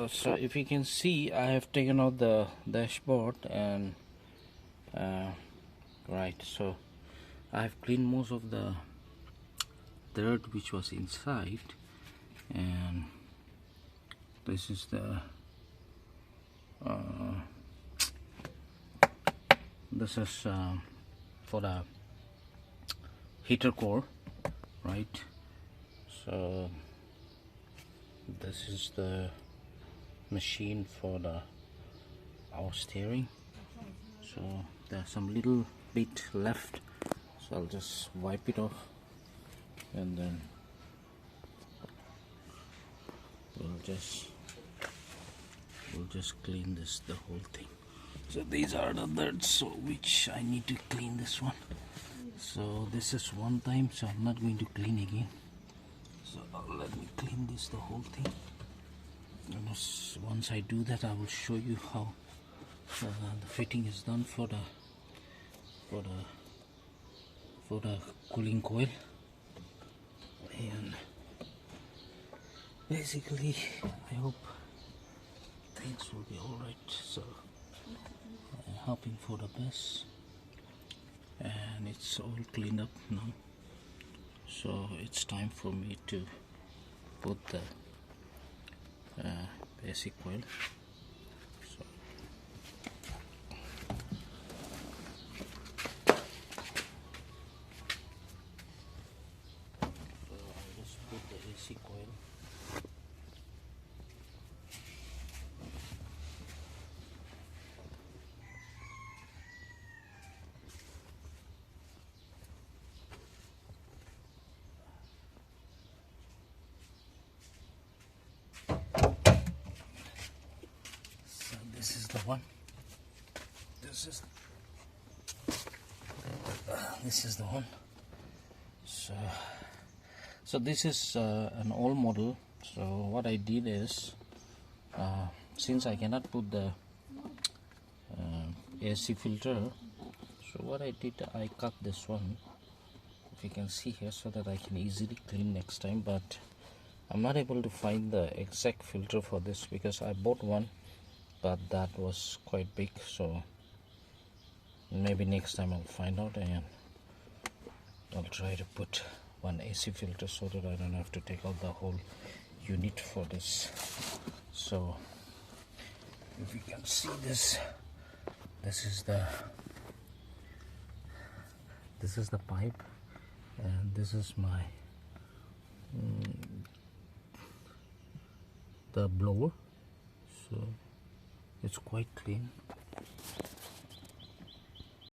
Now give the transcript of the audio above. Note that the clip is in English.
So if you can see, I have taken out the dashboard and right, so I have cleaned most of the dirt which was inside, and this is the this is for the heater core, right? So this is the machine for the our steering. So there's some little bit left, so I'll just wipe it off, and then we'll just clean this, the whole thing. So these are the dirts, so which I need to clean this one. So this is one time, so I'm not going to clean again. So let me clean this, the whole thing. And once I do that, I will show you how the fitting is done for the cooling coil. And basically, I hope things will be alright. So I'm hoping for the best, and it's all cleaned up now. So it's time for me to put the basic coil. So I'll just put the AC coil. This is the one. This is the one. So this is an old model. So what I did is, since I cannot put the AC filter, so what I did, I cut this one, if you can see here, so that I can easily clean next time. But I'm not able to find the exact filter for this, because I bought one, but that was quite big. So maybe next time I'll find out, and I'll try to put one AC filter so that I don't have to take out the whole unit for this. So if you can see this, this is the pipe, and this is my the blower. So it's quite clean.